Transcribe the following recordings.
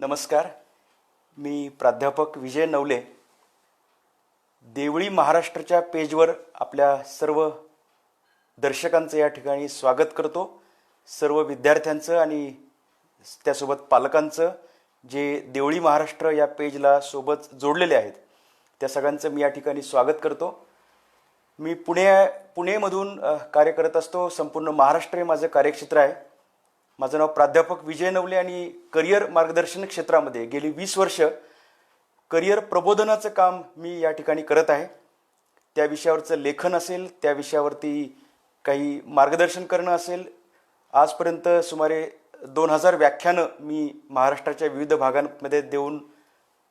नमस्कार. मी प्राध्यापक विजय नवले. देवळी महाराष्ट्राच्या पेजवर आपल्या सर्व दर्शकांचं या ठिकाणी स्वागत करतो. सर्व विद्यार्थ्यांचं आणि त्यासोबत पालकांचं जे देवळी महाराष्ट्र या पेजला सोबत जोडलेले आहेत त्या सगळ्यांचं मी या ठिकाणी स्वागत करतो. मी पुणेमधून कार्य करत असतो. संपूर्ण महाराष्ट्र हे माझं कार्यक्षेत्र आहे. माझं नाव प्राध्यापक विजय नवले आणि करिअर मार्गदर्शन क्षेत्रामध्ये गेली 20 वर्ष करिअर प्रबोधनाचं काम मी या ठिकाणी करत आहे. त्या विषयावरचं लेखन असेल, त्या विषयावरती काही मार्गदर्शन करणं असेल. आजपर्यंत सुमारे 2000 व्याख्यानं मी महाराष्ट्राच्या विविध भागांमध्ये देऊन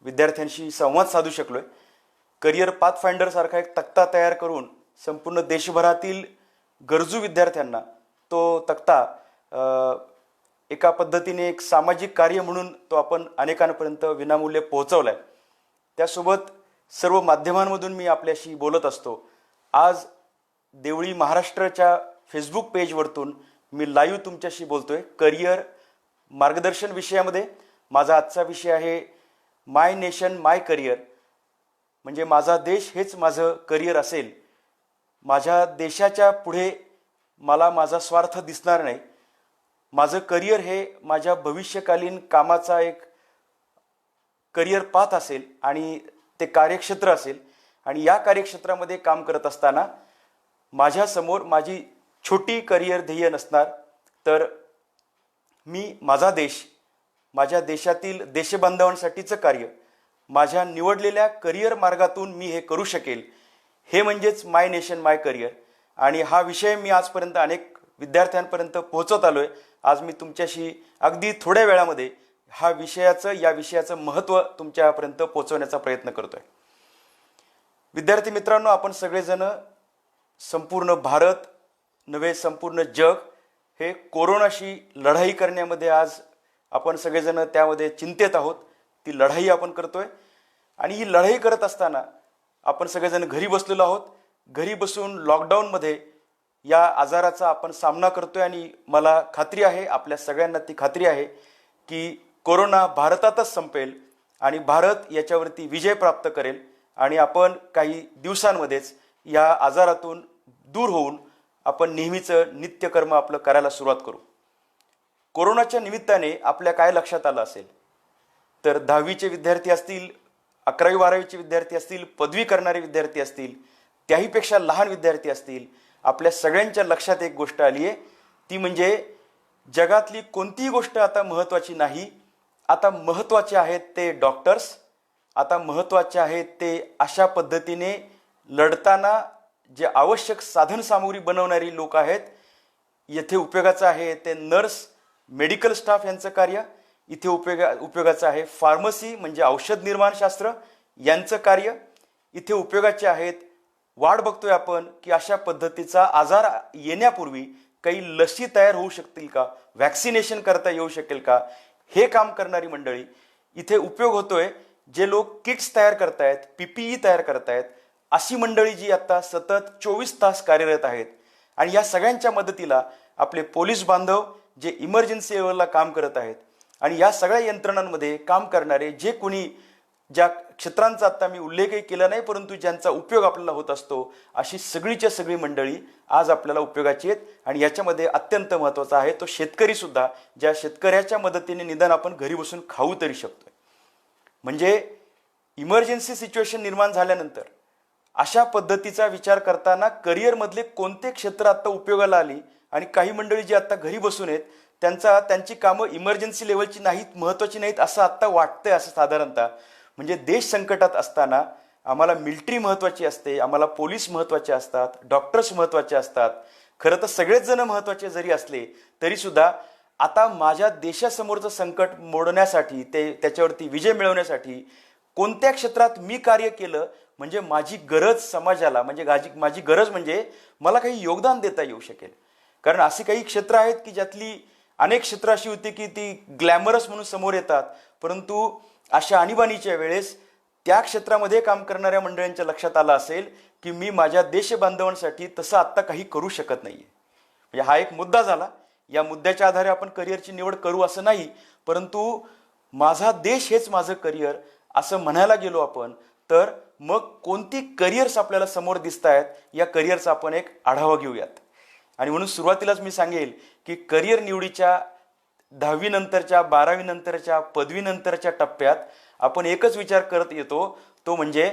विद्यार्थ्यांशी संवाद साधू शकलो आहे. करिअर पाथफाइंडरसारखा एक तक्ता तयार करून संपूर्ण देशभरातील गरजू विद्यार्थ्यांना तो तक्ता एका पद्धतीने एक सामाजिक कार्य म्हणून तो आपण अनेकांपर्यंत विनामूल्य पोहोचवला आहे. त्यासोबत सर्व माध्यमांमधून मी आपल्याशी बोलत असतो. आज देवळी महाराष्ट्राच्या फेसबुक पेजवरतून मी लाईव्ह तुमच्याशी बोलतोय. करिअर मार्गदर्शन विषयामध्ये माझा आजचा विषय आहे माय नेशन माय करिअर. म्हणजे माझा देश हेच माझं करिअर असेल. माझ्या देशाच्या पुढे मला माझा स्वार्थ दिसणार नाही. माझं करिअर हे माझ्या भविष्यकालीन कामाचा एक करिअर पाथ असेल आणि ते कार्यक्षेत्र असेल. आणि या कार्यक्षेत्रामध्ये काम करत असताना माझ्यासमोर माझी छोटी करिअर ध्येय नसणार, तर मी माझा देश, माझ्या देशातील देशबांधवांसाठीचं कार्य माझ्या निवडलेल्या करिअर मार्गातून मी हे करू शकेल, हे म्हणजेच माय नेशन माय करिअर. आणि हा विषय मी आजपर्यंत अनेक विद्यार्थ्यांपर्यंत पोहोचवत आलोय. आज मी तुमच्याशी अगदी थोड्या वेळामध्ये या विषयाचं महत्त्व तुमच्यापर्यंत पोहोचवण्याचा प्रयत्न करतोय. विद्यार्थी मित्रांनो, आपण सगळेजण संपूर्ण भारत नव्हे संपूर्ण जग हे कोरोनाशी लढाई करण्यामध्ये आज आपण सगळेजण त्यामध्ये चिंतेत आहोत. ती लढाई आपण करतोय आणि ही लढाई करत असताना आपण सगळेजण घरी बसलेलो आहोत. घरी बसून लॉकडाऊनमध्ये या आजाराचा आपण सामना करतोय आणि मला खात्री आहे, आपल्या सगळ्यांना ती खात्री आहे की कोरोना भारतातच संपेल आणि भारत याच्यावरती विजय प्राप्त करेल आणि आपण काही दिवसांमध्येच या आजारातून दूर होऊन आपण नेहमीचं नित्यकर्म आपलं करायला सुरुवात करू. कोरोनाच्या निमित्ताने आपल्या काय लक्षात आलं असेल तर 10वीचे विद्यार्थी असतील, 11वी 12वीचे विद्यार्थी असतील, पदवी करणारे विद्यार्थी असतील, त्याहीपेक्षा लहान विद्यार्थी असतील, आपल्या सगळ्यांच्या लक्षात एक गोष्ट आली आहे. ती म्हणजे जगातली कोणतीही गोष्ट आता महत्त्वाची नाही. आता महत्त्वाचे आहेत ते डॉक्टर्स. आता महत्त्वाचे आहेत ते अशा पद्धतीने लढताना जे आवश्यक साधनसामुग्री बनवणारी लोक आहेत. येथे उपयोगाचं आहे ते नर्स, मेडिकल स्टाफ यांचं कार्य. इथे उपयोगाचं आहे फार्मसी म्हणजे औषध निर्माणशास्त्र यांचं कार्य. इथे उपयोगाचे आहेत, वाट बघतोय आपण की अशा पद्धतीचा आजार येण्यापूर्वी काही लसी तयार होऊ शकतील का, व्हॅक्सिनेशन करता येऊ शकेल का, हे काम करणारी मंडळी. इथे उपयोग होतोय जे लोक किट्स तयार करतायत, PPE तयार करतायत, अशी मंडळी जी आता सतत 24 तास कार्यरत आहेत. आणि या सगळ्यांच्या मदतीला आपले पोलीस बांधव जे इमर्जन्सी लेवलला काम करत आहेत आणि या सगळ्या यंत्रणांमध्ये काम करणारे जे कोणी, ज्या क्षेत्रांचा आता मी उल्लेखही केला नाही परंतु ज्यांचा उपयोग आपल्याला होत असतो, अशी सगळीच्या सगळी मंडळी आज आपल्याला उपयोगाची आहेत. आणि याच्यामध्ये अत्यंत महत्त्वाचा आहे तो शेतकरी सुद्धा, ज्या शेतकऱ्याच्या मदतीने निदान आपण घरी बसून खाऊ तरी शकतोय. म्हणजे इमर्जन्सी सिच्युएशन निर्माण झाल्यानंतर अशा पद्धतीचा विचार करताना करिअरमधले कोणते क्षेत्र आता उपयोगाला आली आणि काही मंडळी जी आता घरी बसून आहेत त्यांची कामं इमर्जन्सी लेवलची नाहीत, महत्त्वाची नाहीत असं आत्ता वाटतंय. असं साधारणतः म्हणजे देश संकटात असताना आम्हाला मिलिटरी महत्त्वाची असते, आम्हाला पोलीस महत्त्वाचे असतात, डॉक्टर्स महत्त्वाचे असतात. खरं तर सगळेच जण महत्त्वाचे जरी असले तरी सुद्धा आता माझ्या देशासमोरचं संकट मोडण्यासाठी, त्याच्यावरती विजय मिळवण्यासाठी कोणत्या क्षेत्रात मी कार्य केलं म्हणजे माझी गरज समाजाला, म्हणजे माझी गरज म्हणजे मला काही योगदान देता येऊ शकेल. कारण अशी काही क्षेत्र आहेत की ज्यातली अनेक क्षेत्र अशी होती की ती ग्लॅमरस म्हणून समोर येतात, परंतु अशा आणीबाणीच्या वेळेस त्या क्षेत्रामध्ये काम करणाऱ्या मंडळींच्या लक्षात आलं असेल की मी माझ्या देशबांधवांसाठी तसं आत्ता काही करू शकत नाहीये. म्हणजे हा एक मुद्दा झाला. या मुद्द्याच्या आधारे आपण करिअरची निवड करू असं नाही, परंतु माझा देश हेच माझं करिअर असं म्हणायला गेलो आपण, तर मग कोणती करिअर्स आपल्याला समोर दिसत आहेत या करिअरचा आपण एक आढावा घेऊयात. आणि म्हणून सुरुवातीलाच मी सांगेल की करिअर निवडीच्या 10वी नंतरच्या, 12वी नंतरच्या, पदवी नंतरच्या टप्प्यात आपण एकच विचार करत येतो, तो म्हणजे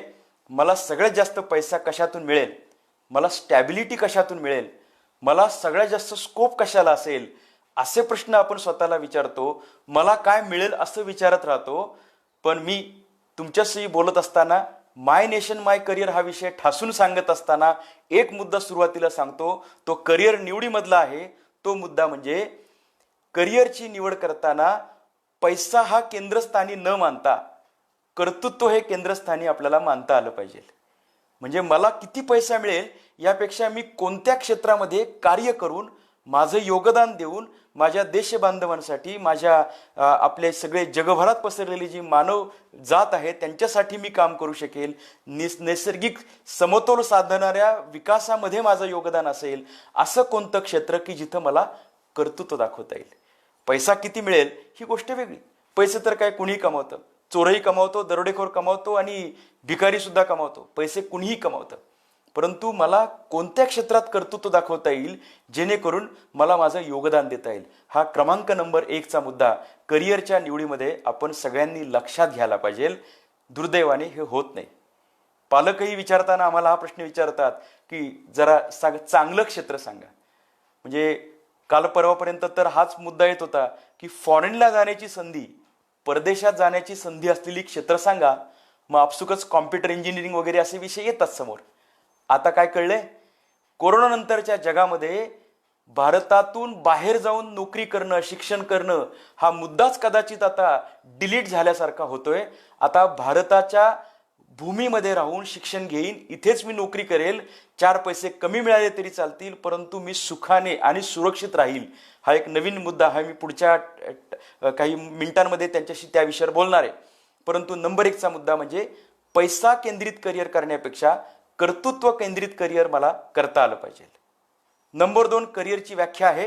मला सगळ्यात जास्त पैसा कशातून मिळेल, मला स्टॅबिलिटी कशातून मिळेल, मला सगळ्यात जास्त स्कोप कशाला असेल, असे प्रश्न आपण स्वतःला विचारतो. मला काय मिळेल असं विचारत राहतो. पण मी तुमच्याशी बोलत असताना माय नेशन माय करिअर हा विषय ठासून सांगत असताना एक मुद्दा सुरुवातीला सांगतो, तो करिअर निवडीमधला आहे. तो मुद्दा म्हणजे करिअरची निवड करताना पैसा हा केंद्रस्थानी न मानता कर्तृत्व हे केंद्रस्थानी आपल्याला मानता आलं पाहिजे. म्हणजे मला किती पैसा मिळेल यापेक्षा मी कोणत्या क्षेत्रामध्ये कार्य करून माझं योगदान देऊन माझ्या देशबांधवांसाठी, माझ्या आपले सगळे जगभरात पसरलेली जी मानव जात आहे त्यांच्यासाठी मी काम करू शकेल, नैसर्गिक समतोल साधणाऱ्या विकासामध्ये माझं योगदान असेल, असं कोणतं क्षेत्र की जिथं मला कर्तृत्व दाखवता येईल. पैसा किती मिळेल ही गोष्ट वेगळी. पैसे तर काय कुणीही कमावतं, चोरही कमावतो, दरोडेखोर कमावतो आणि भिकारी सुद्धा कमावतो, पैसे कुणीही कमावतं. परंतु मला कोणत्या क्षेत्रात कर्तृत्व दाखवता येईल जेणेकरून मला माझं योगदान देता येईल, हा क्रमांक नंबर 1चा मुद्दा करिअरच्या निवडीमध्ये आपण सगळ्यांनी लक्षात घ्यायला पाहिजे. दुर्दैवाने हे होत नाही. पालकही विचारताना आम्हाला हा प्रश्न विचारतात की जरा चांगलं क्षेत्र सांगा. म्हणजे काल परवापर्यंत तर हाच मुद्दा येत होता की फॉरेनला जाण्याची संधी, परदेशात जाण्याची संधी असलेली क्षेत्र सांगा. मग आपसुकच कॉम्प्युटर इंजिनिअरिंग वगैरे असे विषय येतात समोर. आता काय कळलंय, कोरोना नंतरच्या जगामध्ये भारतातून बाहेर जाऊन नोकरी करणं, शिक्षण करणं हा मुद्दाच कदाचित आता डिलीट झाल्यासारखा होतोय. आता भारताच्या भूमीमध्ये राहून शिक्षण घेईन, इथेच मी नोकरी करेल, 4 पैसे कमी मिळाले तरी चालतील, परंतु मी सुखाने आणि सुरक्षित राहील, हा एक नवीन मुद्दा आहे. मी पुढच्या काही मिनिटांमध्ये त्यांच्याशी त्या विषयावर बोलणार आहे. परंतु नंबर 1चा मुद्दा म्हणजे पैसा केंद्रित करिअर करण्यापेक्षा कर्तृत्व केंद्रित करिअर मला करता आलं पाहिजे. नंबर 2 करिअरची व्याख्या आहे.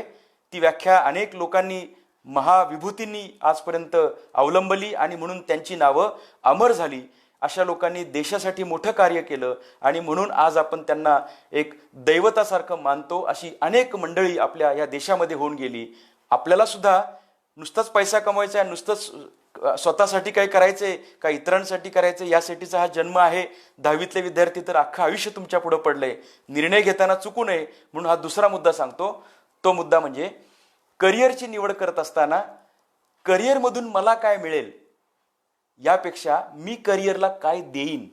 ती व्याख्या अनेक लोकांनी, महाविभूतींनी आजपर्यंत अवलंबली आणि म्हणून त्यांची नावं अमर झाली. अशा लोकांनी देशासाठी मोठं कार्य केलं आणि म्हणून आज आपण त्यांना एक दैवतासारखं मानतो. अशी अनेक मंडळी आपल्या या देशामध्ये होऊन गेली. आपल्याला सुद्धा नुसताच पैसा कमवायचा आहे, नुसतंच स्वतःसाठी काही करायचंय का इतरांसाठी करायचंय यासाठीचा हा जन्म आहे. 10वीतले विद्यार्थी तर अख्खं आयुष्य तुमच्या पुढे पडलंय. निर्णय घेताना चुकू नये म्हणून हा दुसरा मुद्दा सांगतो. तो मुद्दा म्हणजे करिअरची निवड करत असताना करिअरमधून मला काय मिळेल यापेक्षा मी करिअरला काय देईन,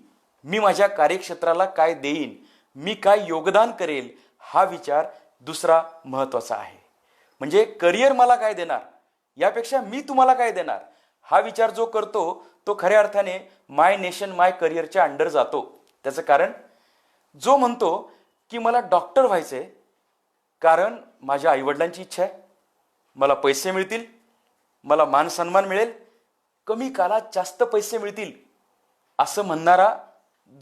मी माझ्या कार्यक्षेत्राला काय देईन, मी काय योगदान करेल, हा विचार दुसरा महत्वाचा आहे. म्हणजे करिअर मला काय देणार यापेक्षा मी तुम्हाला काय देणार, हा विचार जो करतो तो खऱ्या अर्थाने माय नेशन माय करिअरच्या अंडर जातो. त्याचं कारण, जो म्हणतो की मला डॉक्टर व्हायचंय कारण माझ्या आईवडिलांची इच्छा आहे, मला पैसे मिळतील, मला मान सन्मान मिळेल, कमी काळात जास्त पैसे मिळतील, असं म्हणणारा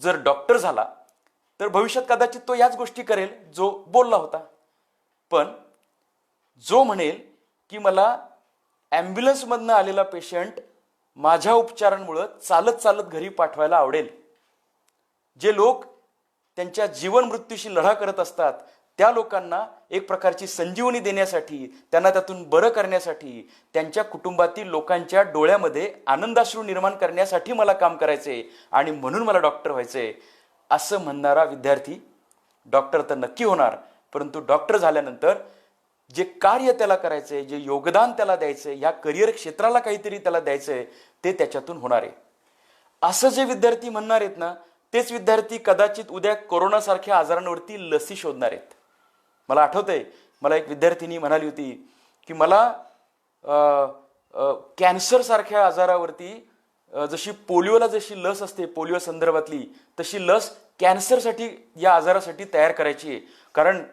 जर डॉक्टर झाला तर भविष्यात कदाचित तो याच गोष्टी करेल जो बोलला होता. पण जो म्हणेल की मला ॲम्ब्युलन्समधनं आलेला पेशंट माझ्या उपचारांमुळे चालत चालत घरी पाठवायला आवडेल, जे लोक त्यांच्या जीवन मृत्यूशी लढा करत असतात त्या लोकांना एक प्रकारची संजीवनी देण्यासाठी, त्यांना त्यातून बरं करण्यासाठी, त्यांच्या कुटुंबातील लोकांच्या डोळ्यामध्ये आनंदाश्रू निर्माण करण्यासाठी मला काम करायचे आणि म्हणून मला डॉक्टर व्हायचंय, असं म्हणणारा विद्यार्थी डॉक्टर तर नक्की होणार. परंतु डॉक्टर झाल्यानंतर जे कार्य त्याला करायचंय, जे योगदान त्याला द्यायचंय, या करिअर क्षेत्राला काहीतरी त्याला द्यायचंय, ते त्याच्यातून होणार आहे. असं जे विद्यार्थी म्हणणार आहेत ना, तेच विद्यार्थी कदाचित उद्या कोरोनासारख्या आजारांवरती लसी शोधणार आहेत. मला आठवतंय, मला एक विद्यार्थिनी म्हणाली होती की मला कॅन्सर सारख्या आजारावरती जशी पोलिओला जशी लस असते, पोलिओ संदर्भातली तशी लस कॅन्सरसाठी, या आजारासाठी तयार करायची आहे. कारण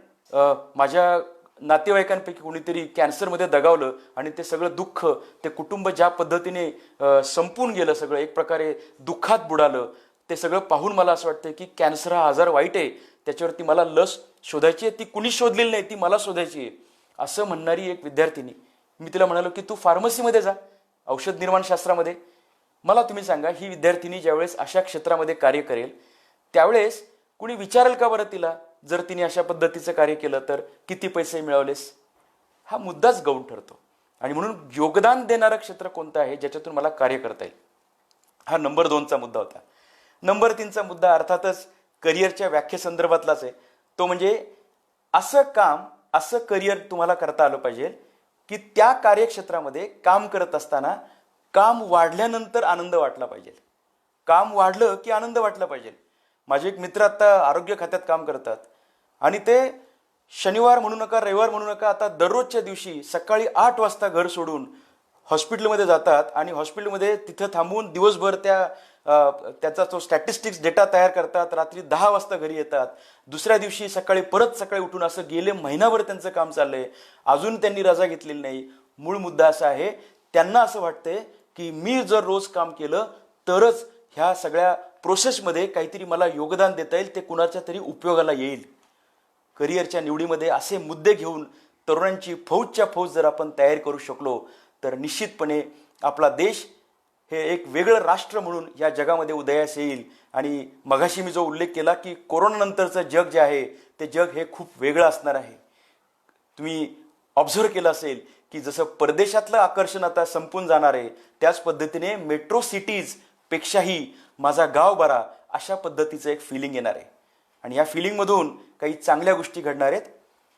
माझ्या नातेवाईकांपैकी कोणीतरी कॅन्सरमध्ये दगावलं आणि ते सगळं दुःख, ते कुटुंब ज्या पद्धतीने संपून गेलं, सगळं एक प्रकारे दुःखात बुडालं, ते सगळं पाहून मला असं वाटतं की कॅन्सर हा आजार वाईट आहे, त्याच्यावरती मला लस शोधायची आहे, ती कुणी शोधलेली नाही, ती मला शोधायची आहे, असं म्हणणारी एक विद्यार्थिनी. मी तिला म्हणालो की तू फार्मसीमध्ये जा, औषध निर्माण शास्त्रामध्ये. मला तुम्ही सांगा, ही विद्यार्थिनी ज्यावेळेस अशा क्षेत्रामध्ये कार्य करेल त्यावेळेस कुणी विचारेल का बरं तिला, जर तिने अशा पद्धतीचं कार्य केलं तर किती पैसे मिळवलेस? हा मुद्दाच गौण ठरतो. आणि म्हणून योगदान देणारं क्षेत्र कोणतं आहे ज्याच्यातून मला कार्य करता येईल, हा नंबर 2चा मुद्दा होता. नंबर 3चा मुद्दा अर्थातच करिअरच्या व्याख्येसंदर्भातलाच आहे. तो म्हणजे असं काम, असं करिअर तुम्हाला करता आलं पाहिजे की त्या कार्यक्षेत्रामध्ये काम करत असताना काम वाढल्यानंतर आनंद वाटला पाहिजे. काम वाढलं की आनंद वाटला पाहिजे. माझे एक मित्र आता आरोग्य खात्यात काम करतात आणि ते शनिवार म्हणू नका, रविवार म्हणू नका, आता दररोजच्या दिवशी सकाळी 8 वाजता घर सोडून हॉस्पिटलमध्ये जातात आणि हॉस्पिटलमध्ये तिथं थांबून दिवसभर त्याचा तो स्टॅटिस्टिक्स डेटा तयार करतात. रात्री 10 वाजता घरी येतात. दुसऱ्या दिवशी परत सकाळी उठून असं गेले महिनाभर त्यांचं काम चाललंय. अजून त्यांनी रजा घेतलेली नाही. मूळ मुद्दा असा आहे, त्यांना असं वाटतंय की मी जर रोज काम केलं तरच ह्या सगळ्या प्रोसेसमध्ये काहीतरी मला योगदान देता येईल, ते कुणाच्या तरी उपयोगाला येईल. करिअरच्या निवडीमध्ये असे मुद्दे घेऊन तरुणांची फौजच्या फौज जर आपण तयार करू शकलो तर निश्चितपणे आपला देश हे एक वेगळं राष्ट्र म्हणून या जगामध्ये उदयास येईल. आणि मगाशी मी जो उल्लेख केला की कोरोनानंतरचं जग जे आहे ते जग हे खूप वेगळं असणार आहे. तुम्ही ऑब्झर्व केलं असेल की जसं परदेशातलं आकर्षण आता संपून जाणार आहे, त्याच पद्धतीने मेट्रो सिटीज पेक्षाही माझा गाव बरा अशा पद्धतीचं एक फिलिंग येणार आहे. आणि या फिलिंगमधून काही चांगल्या गोष्टी घडणार आहेत.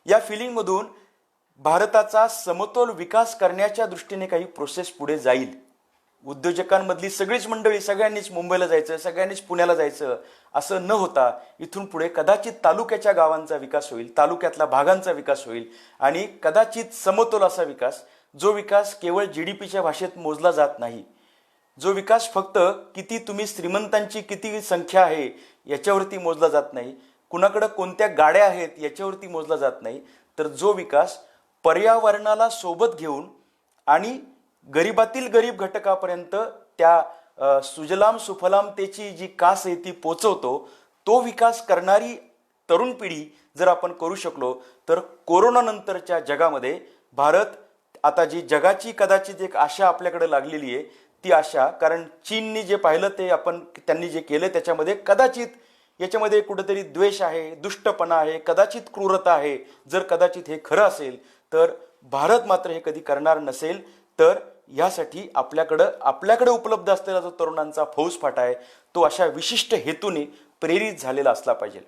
या फिलिंगमधून भारताचा समतोल विकास करण्याच्या दृष्टीने काही प्रोसेस पुढे जाईल. उद्योजकांमधली सगळीच मंडळी सगळ्यांनीच मुंबईला जायचं, सगळ्यांनीच पुण्याला जायचं असं न होता इथून पुढे कदाचित तालुक्याच्या गावांचा विकास होईल, तालुक्यातल्या भागांचा विकास होईल आणि कदाचित समतोल असा विकास, जो विकास केवळ जीडीपीच्या भाषेत मोजला जात नाही, जो विकास फक्त किती तुम्ही श्रीमंतांची किती संख्या आहे याच्यावरती मोजला जात नाही, कुणाकडे कोणत्या गाड्या आहेत याच्यावरती मोजला जात नाही, तर जो विकास पर्यावरणाला सोबत घेऊन आणि गरीबातील गरीब घटकापर्यंत त्या सुजलाम सुफलामतेची जी कास आहे ती पोचवतो, तो विकास करणारी तरुण पिढी जर आपण करू शकलो तर कोरोनानंतरच्या जगामध्ये भारत, आता जी जगाची कदाचित एक आशा आपल्याकडे लागलेली आहे ती आशा, कारण चीननी जे पाहिलं ते त्यांनी जे केलं त्याच्यामध्ये कदाचित याच्यामध्ये कुठेतरी द्वेष आहे, दुष्टपणा आहे, कदाचित क्रूरता आहे. जर कदाचित हे खरं असेल तर भारत मात्र हे कधी करणार नसेल. तर यासाठी आपल्याकडे उपलब्ध असलेला जो तरुणांचा फौजफाटा आहे तो अशा विशिष्ट हेतूने प्रेरित झालेला असला पाहिजे.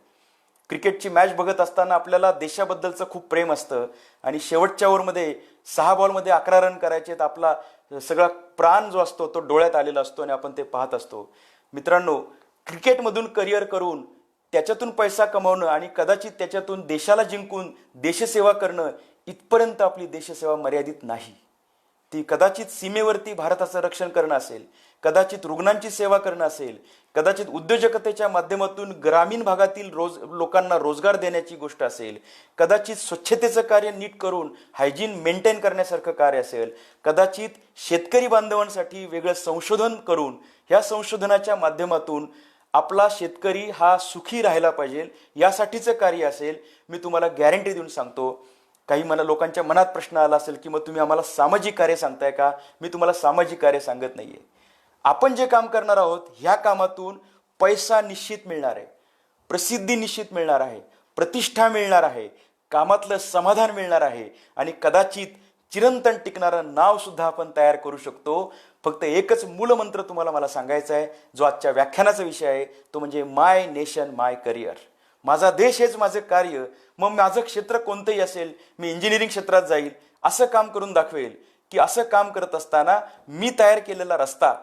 क्रिकेटची मॅच बघत असताना आपल्याला देशाबद्दलचं खूप प्रेम असतं आणि शेवटच्या ओव्हरमध्ये 6 बॉलमध्ये 11 रन करायचे, तर आपला सगळा प्राण जो असतो तो डोळ्यात आलेला असतो आणि आपण ते पाहत असतो. मित्रांनो, क्रिकेटमधून करिअर करून त्याच्यातून पैसा कमावणं आणि कदाचित त्याच्यातून देशाला जिंकून देशसेवा करणं इथपर्यंत आपली देशसेवा मर्यादित नाही. ती कदाचित सीमेवरती भारताचं रक्षण करणं असेल, कदाचित रुग्णांची सेवा करणं असेल, कदाचित उद्योजकतेच्या माध्यमातून ग्रामीण भागातील लोकांना रोजगार देण्याची गोष्ट असेल, कदाचित स्वच्छतेचं कार्य नीट करून हायजीन मेंटेन करण्यासारखं कार्य असेल, कदाचित शेतकरी बांधवांसाठी वेगळं संशोधन करून ह्या संशोधनाच्या माध्यमातून आपला शेतकरी हा सुखी राहायला पाहिजे यासाठीचं कार्य असेल. मी तुम्हाला गॅरंटी देऊन सांगतो, काही लोकांच्या मनात प्रश्न आला असेल की मग तुम्ही आम्हाला सामाजिक कार्य सांगताय का? मी तुम्हाला सामाजिक कार्य सांगत नाहीये. आपण जे काम करणार आहोत ह्या कामातून पैसा निश्चित मिळणार आहे, प्रसिद्धी निश्चित मिळणार आहे, प्रतिष्ठा मिळणार आहे, कामातलं समाधान मिळणार आहे आणि कदाचित चिरंतन टिकणारं नाव सुद्धा आपण तयार करू शकतो. फक्त एकच मूलमंत्र तुम्हाला मला सांगायचा आहे, जो आजच्या व्याख्यानाचा विषय आहे, तो म्हणजे माय नेशन माय करिअर. माझा देश हेच माझे कार्य. मग माझं क्षेत्र कोणतंही असेल, मी इंजिनिअरिंग क्षेत्रात जाईल, असं काम करून दाखवेल की असं काम करत असताना मी तयार केलेला रस्ता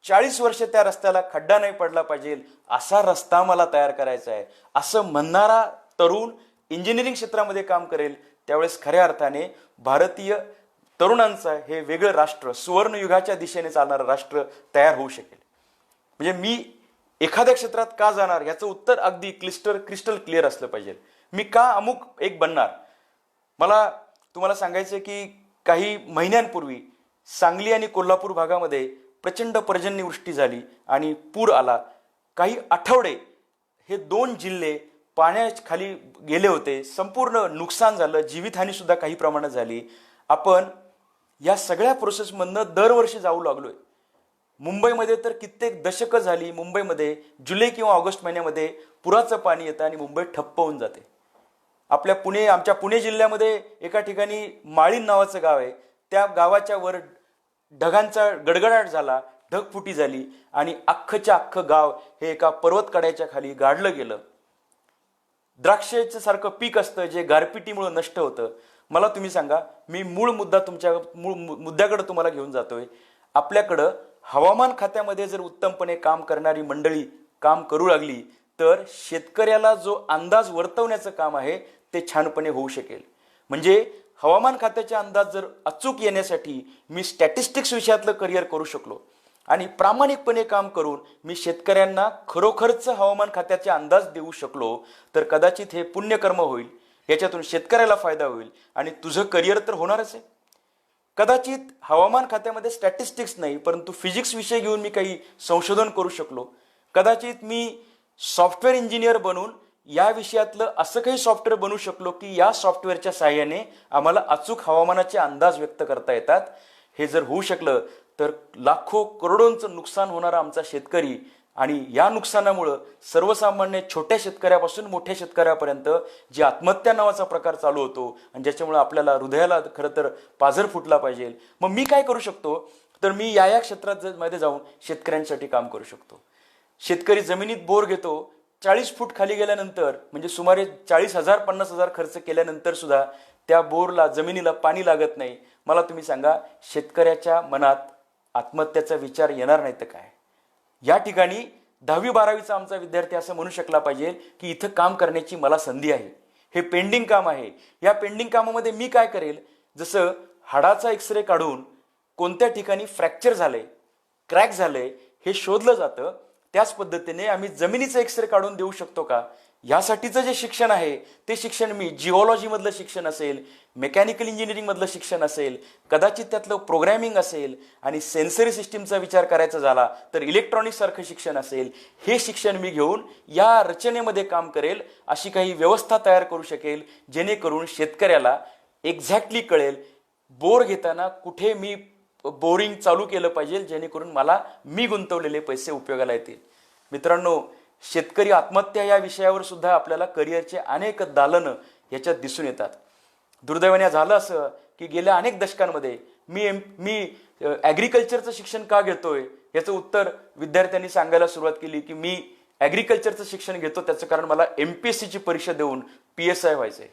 40 वर्ष त्या रस्त्याला खड्डा नाही पडला पाहिजे असा रस्ता मला तयार करायचा आहे, असं म्हणणारा तरुण इंजिनिअरिंग क्षेत्रामध्ये काम करेल. त्यावेळेस खऱ्या अर्थाने भारतीय तरुणांचं हे वेगळं राष्ट्र, सुवर्णयुगाच्या दिशेने चालणारं राष्ट्र तयार होऊ शकेल. म्हणजे मी एखाद्या क्षेत्रात का जाणार याचं उत्तर अगदी क्रिस्टल क्लिअर असलं पाहिजे. मी का अमुक एक बनणार. मला तुम्हाला सांगायचं की काही महिन्यांपूर्वी सांगली आणि कोल्हापूर भागामध्ये प्रचंड पर्जन्यवृष्टी झाली आणि पूर आला. काही आठवडे हे 2 जिल्हे पाण्याखाली गेले होते. संपूर्ण नुकसान झालं, जीवितहानी सुद्धा काही प्रमाणात झाली. आपण या सगळ्या प्रोसेसमधनं दरवर्षी जाऊ लागलोय. मुंबईमध्ये तर कित्येक दशकं झाली मुंबईमध्ये जुलै किंवा ऑगस्ट महिन्यामध्ये पुराचं पाणी येतं आणि मुंबई ठप्प होऊन जाते. आमच्या पुणे जिल्ह्यामध्ये एका ठिकाणी माळीन नावाचं गाव आहे. त्या गावाच्या वर ढगांचा गडगडाट झाला, ढगफुटी झाली आणि अख्खच्या अख्खं गाव हे एका पर्वत कड्याच्या खाली गाडलं गेलं. द्राक्षाचं सारखं पीक असतं जे गारपिटीमुळे नष्ट होतं. मला तुम्ही सांगा, मी मूळ मुद्द्याकडे तुम्हाला घेऊन जातोय. आपल्याकडं हवामान खात्यामध्ये जर उत्तमपणे काम करणारी मंडळी काम करू लागली तर शेतकऱ्याला जो अंदाज वर्तवण्याचं काम आहे ते छानपणे होऊ शकेल. म्हणजे हवामान खात्याचे अंदाज जर अचूक येण्यासाठी मी स्टॅटिस्टिक्स विषयातलं करिअर करू शकलो आणि प्रामाणिकपणे काम करून मी शेतकऱ्यांना खरोखरच हवामान खात्याचे अंदाज देऊ शकलो तर कदाचित हे पुण्यकर्म होईल. याच्यातून शेतकऱ्याला फायदा होईल आणि तुझं करिअर तर होणारच आहे. कदाचित हवामान खात्यामध्ये स्टॅटिस्टिक्स नाही परंतु फिजिक्स विषय घेऊन मी काही संशोधन करू शकलो. कदाचित मी सॉफ्टवेअर इंजिनियर बनून या विषयातलं असं काही सॉफ्टवेअर बनवू शकलो की या सॉफ्टवेअरच्या साहाय्याने आम्हाला अचूक हवामानाचे अंदाज व्यक्त करता येतात. हे जर होऊ शकलं तर लाखो करोडोंचं नुकसान होणारा आमचा शेतकरी आणि या नुकसानामुळं सर्वसामान्य छोट्या शेतकऱ्यापासून मोठ्या शेतकऱ्यापर्यंत जी आत्महत्या नावाचा प्रकार चालू होतो आणि ज्याच्यामुळे आपल्याला हृदयाला खरं तर पाझर फुटला पाहिजे. मग मी काय करू शकतो तर मी या क्षेत्रात मध्ये जाऊन शेतकऱ्यांसाठी काम करू शकतो. शेतकरी जमिनीत बोर घेतो, 40 फूट खाली गेल्यानंतर म्हणजे सुमारे 40,000 50,000 खर्च केल्यानंतर सुद्धा त्या बोरला जमिनीला पाणी लागत नाही. मला तुम्ही सांगा, शेतकऱ्याच्या मनात आत्महत्याचा विचार येणार नाही तर काय? या ठिकाणी 10वी 12वीचा आमचा विद्यार्थी असं म्हणू शकला पाहिजे की इथं काम करण्याची मला संधी आहे. हे पेंडिंग काम आहे. या पेंडिंग कामामध्ये मी काय करेल, जसं हाडाचा एक्सरे काढून कोणत्या ठिकाणी फ्रॅक्चर झालंय, क्रॅक झालंय हे शोधलं जातं, त्याच पद्धतीने आम्ही जमिनीचा एक्सरे काढून देऊ शकतो का? यासाठीचं जे शिक्षण आहे ते शिक्षण मी जिओलॉजीमधलं शिक्षण असेल, मेकॅनिकल इंजिनिअरिंगमधलं शिक्षण असेल, कदाचित त्यातलं प्रोग्रॅमिंग असेल आणि सेन्सरी सिस्टीमचा विचार करायचा झाला तर इलेक्ट्रॉनिक्स सारखं शिक्षण असेल, हे शिक्षण मी घेऊन या रचनेमध्ये काम करेल. अशी काही व्यवस्था तयार करू शकेल जेणेकरून शेतकऱ्याला एक्झॅक्टली कळेल बोर घेताना कुठे मी बोरिंग चालू केलं पाहिजे जेणेकरून मला मी गुंतवलेले पैसे उपयोगाला येतील. मित्रांनो, शेतकरी आत्महत्या या विषयावर सुद्धा आपल्याला करिअरचे अनेक दालनं याच्यात दिसून येतात. दुर्दैवाने झालं असं की गेल्या अनेक दशकांमध्ये मी ॲग्रिकल्चरचं शिक्षण का घेतोय याचं उत्तर विद्यार्थ्यांनी सांगायला सुरुवात केली की मी ॲग्रिकल्चरचं शिक्षण घेतो त्याचं कारण मला MPSCची परीक्षा देऊन PSI व्हायचंय.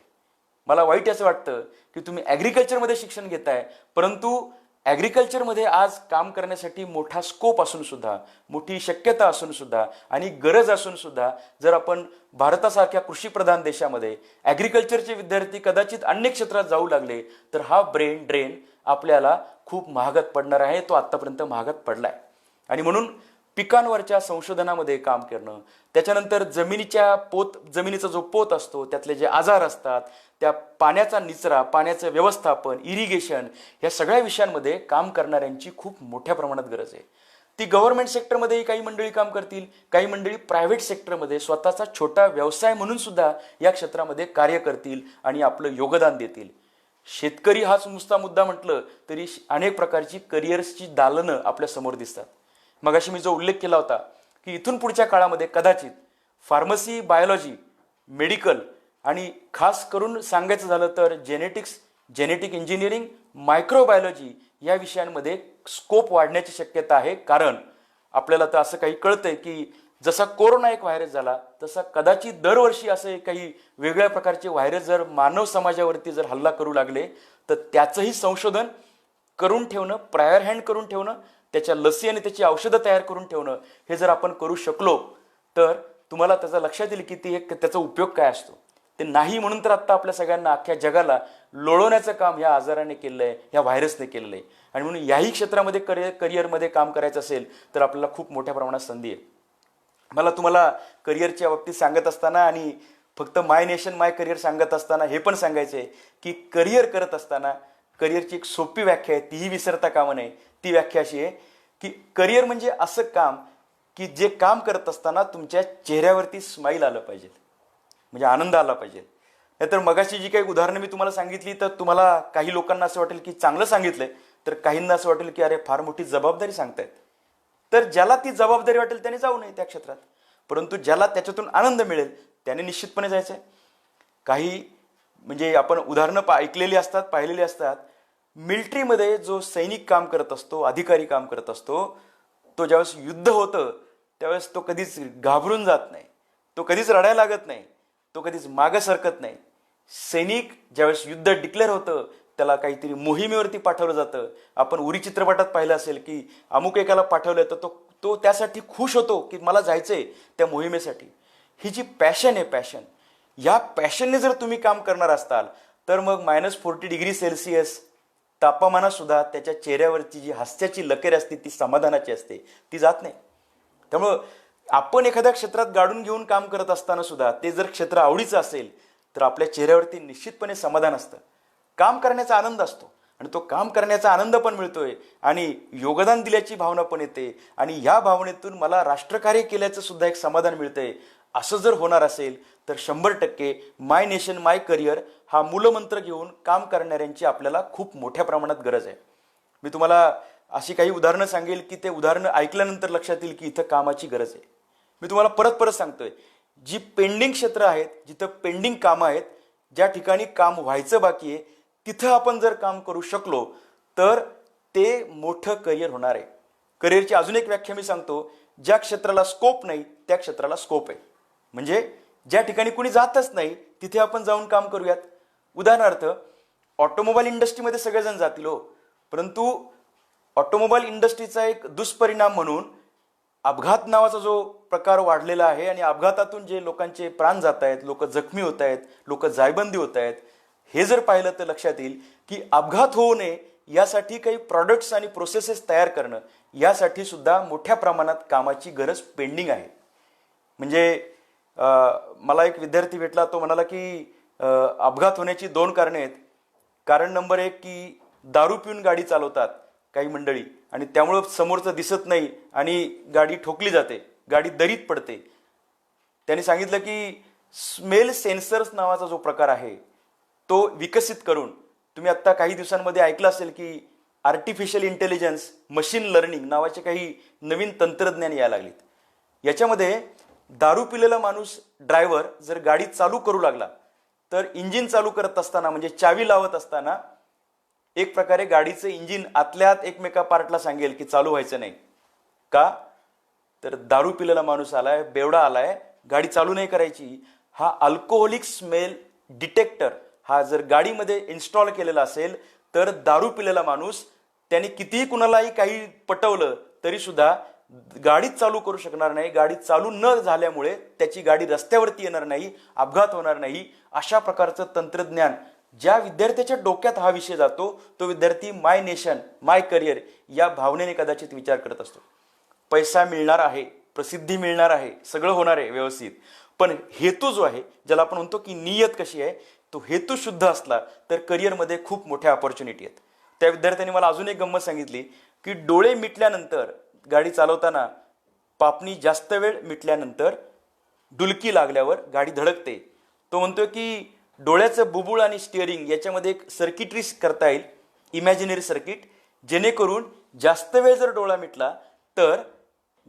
मला वाईट असं वाटतं की तुम्ही ॲग्रिकल्चरमध्ये शिक्षण घेताय परंतु ॲग्रिकल्चरमध्ये आज काम करण्यासाठी मोठा स्कोप असून सुद्धा, मोठी शक्यता असून सुद्धा आणि गरज असून सुद्धा जर आपण भारतासारख्या कृषीप्रधान देशामध्ये ॲग्रिकल्चरचे विद्यार्थी कदाचित अन्य क्षेत्रात जाऊ लागले तर हा ब्रेन ड्रेन आपल्याला खूप महागात पडणार आहे. तो आत्तापर्यंत महागात पडलाय. आणि म्हणून पिकांवरच्या संशोधनामध्ये काम करणं, त्याच्यानंतर जमिनीचा जो पोत असतो त्यातले जे आजार असतात, त्या पाण्याचा निचरा, पाण्याचं व्यवस्थापन, इरिगेशन, या सगळ्या विषयांमध्ये काम करणाऱ्यांची खूप मोठ्या प्रमाणात गरज आहे. ती गव्हर्नमेंट सेक्टरमध्येही काही मंडळी काम करतील, काही मंडळी प्रायव्हेट सेक्टरमध्ये स्वतःचा छोटा व्यवसाय म्हणून सुद्धा या क्षेत्रामध्ये कार्य करतील आणि आपलं योगदान देतील. शेतकरी हाच नुसता मुद्दा म्हटलं तरी अनेक प्रकारची करिअर्सची दालनं आपल्या समोर दिसतात. मगाशी मी जो उल्लेख केला होता की इथून पुढच्या काळामध्ये कदाचित फार्मसी, बायोलॉजी, मेडिकल आणि खास करून सांगायचं झालं तर जेनेटिक इंजिनिअरिंग, मायक्रोबायोलॉजी या विषयांमध्ये स्कोप वाढण्याची शक्यता आहे. कारण आपल्याला तर असं काही कळतंय की जसा कोरोना एक व्हायरस झाला तसा कदाचित दरवर्षी असे काही वेगळ्या प्रकारचे व्हायरस जर मानव समाजावरती जर हल्ला करू लागले तर त्याचंही संशोधन करून ठेवणं, प्रायर हँड करून ठेवणं, त्याच्या लसी आणि त्याची औषधं तयार करून ठेवणं, हे जर आपण करू शकलो तर तुम्हाला त्याचा लक्षात येईल की त्याचा उपयोग काय असतो. ते नाही म्हणून तर आत्ता आपल्या सगळ्यांना अख्ख्या जगाला लोळवण्याचं काम ह्या आजाराने केलेलं आहे, ह्या व्हायरसने केलेलं आहे. आणि म्हणून याही क्षेत्रामध्ये करिअरमध्ये काम करायचं असेल तर आपल्याला खूप मोठ्या प्रमाणात संधी आहे. मला तुम्हाला करिअरच्या बाबतीत सांगत असताना आणि फक्त माय नेशन माय करिअर सांगत असताना हे पण सांगायचं आहे की करिअर करत असताना करिअरची एक सोपी व्याख्या आहे, तीही विसरता कामा नये. ती व्याख्या अशी आहे की करिअर म्हणजे असं काम की जे काम करत असताना तुमच्या चेहऱ्यावरती स्माईल आलं पाहिजे, म्हणजे आनंद आला पाहिजे. नाहीतर मगाशी जी काही उदाहरणं मी तुम्हाला सांगितली तर तुम्हाला काही लोकांना असं वाटेल की चांगलं सांगितलंय तर काहींना असं वाटेल की अरे फार मोठी जबाबदारी सांगतायत. तर ज्याला ती जबाबदारी वाटेल त्याने जाऊ नये त्या क्षेत्रात, परंतु ज्याला त्याच्यातून आनंद मिळेल त्याने निश्चितपणे जायचंय. काही म्हणजे आपण उदाहरणं ऐकलेली असतात, पाहिलेली असतात. मिलिटरीमध्ये जो सैनिक काम करत असतो, अधिकारी काम करत असतो, तो ज्यावेळेस युद्ध होतं त्यावेळेस तो कधीच घाबरून जात नाही, तो कधीच रडायला लागत नाही, तो कधीच मागं सरकत नाही. सैनिक ज्यावेळेस युद्ध डिक्लेअर होतं त्याला काहीतरी मोहिमेवरती पाठवलं जातं. आपण उरी चित्रपटात पाहिलं असेल की अमुक एकाला पाठवलं तर तो तो त्यासाठी खुश होतो की मला जायचंय त्या मोहिमेसाठी. ही जी पॅशन आहे, पॅशन, या पॅशनने जर तुम्ही काम करणार असताल तर मग -40°C तापमानात सुद्धा त्याच्या चेहऱ्यावरची जी हास्याची लकीर असते ती समाधानाची असते, ती जात नाही. त्यामुळं आपण एखाद्या क्षेत्रात गाडून घेऊन काम करत असताना सुद्धा ते जर क्षेत्र आवडीचं असेल तर आपल्या चेहऱ्यावरती निश्चितपणे समाधान असतं, काम करण्याचा आनंद असतो आणि तो काम करण्याचा आनंद पण मिळतोय आणि योगदान दिल्याची भावना पण येते आणि या भावनेतून मला राष्ट्रकार्य केल्याचं सुद्धा एक समाधान मिळतंय. असं जर होणार असेल तर 100% माय नेशन माय करिअर हा मूलमंत्र घेऊन काम करणाऱ्यांची आपल्याला खूप मोठ्या प्रमाणात गरज आहे. मी तुम्हाला अशी काही उदाहरणं सांगेल की ते उदाहरणं ऐकल्यानंतर लक्षात येईल की इथं कामाची गरज आहे. मी तुम्हाला परत परत सांगतोय, जी पेंडिंग क्षेत्र आहेत, जिथं पेंडिंग कामं आहेत, ज्या ठिकाणी काम व्हायचं बाकी आहे, तिथं आपण जर काम करू शकलो तर ते मोठं करिअर होणार आहे. करिअरची अजून एक व्याख्या मी सांगतो, ज्या क्षेत्राला स्कोप नाही त्या क्षेत्राला स्कोप आहे. म्हणजे ज्या ठिकाणी कुणी जातच नाही तिथे आपण जाऊन काम करूयात. उदाहरणार्थ ऑटोमोबाईल इंडस्ट्रीमध्ये सगळेजण जातील हो, परंतु ऑटोमोबाईल इंडस्ट्रीचा एक दुष्परिणाम म्हणून अपघात नावाचा जो प्रकार वाढलेला आहे आणि अपघातातून जे लोकांचे प्राण जात आहेत, लोक जखमी होत आहेत, लोक जायबंदी होत आहेत, हे जर पाहिलं तर लक्षात येईल की अपघात होऊ नये यासाठी काही प्रॉडक्ट्स आणि प्रोसेसेस तयार करणं, यासाठी सुद्धा मोठ्या प्रमाणात कामाची गरज पेंडिंग आहे. म्हणजे मला एक विद्यार्थी भेटला, तो म्हणाला की अपघात होण्याची 2 कारणे आहेत. कारण नंबर 1 की दारू पिऊन गाडी चालवतात काही मंडळी आणि त्यामुळं समोरचं दिसत नाही आणि गाडी ठोकली जाते, गाडी दरीत पडते. त्यांनी सांगितलं की स्मेल सेन्सर्स नावाचा जो प्रकार आहे तो विकसित करून, तुम्ही आत्ता काही दिवसांमध्ये ऐकलं असेल की आर्टिफिशियल इंटेलिजन्स, मशीन लर्निंग नावाचे काही नवीन तंत्रज्ञान यायला लागलीत. याच्यामध्ये दारू पिलेला माणूस ड्रायव्हर जर गाडी चालू करू लागला तर इंजिन चालू करत असताना, म्हणजे चावी लावत असताना, एक प्रकारे गाडीचं इंजिन आतल्यात एकमेका पार्टला सांगेल की चालू व्हायचं नाही. का? तर दारू पिलेला माणूस आलाय, बेवडा आलाय, गाडी चालू नाही करायची. हा अल्कोहोलिक स्मेल डिटेक्टर हा जर गाडीमध्ये इन्स्टॉल केलेला असेल तर दारू पिलेला माणूस त्याने कितीही कुणालाही काही पटवलं तरी सुद्धा गाडीच चालू करू शकणार नाही. गाडी चालू न झाल्यामुळे त्याची गाडी रस्त्यावरती येणार नाही, अपघात होणार नाही. अशा प्रकारचं तंत्रज्ञान ज्या विद्यार्थ्याच्या डोक्यात हा विषय जातो तो विद्यार्थी माय नेशन माय करिअर या भावनेने कदाचित विचार करत असतो. पैसा मिळणार आहे, प्रसिद्धी मिळणार आहे, सगळं होणार आहे व्यवस्थित, पण हेतू जो आहे, ज्याला आपण म्हणतो की नियत कशी आहे, तो हेतू शुद्ध असला तर करिअरमध्ये खूप मोठ्या ऑपॉर्च्युनिटी आहेत. त्या विद्यार्थ्यांनी मला अजून एक गंमत सांगितली की डोळे मिटल्यानंतर गाडी चालवताना, पापणी जास्त वेळ मिटल्यानंतर, डुलकी लागल्यावर गाडी धडकते. तो म्हणतो की डोळ्याचं बुबुळ आणि स्टिअरिंग याच्यामध्ये एक सर्किटरी करता येईल, इमॅजिनरी सर्किट, जेणेकरून जास्त वेळ जर डोळा मिटला तर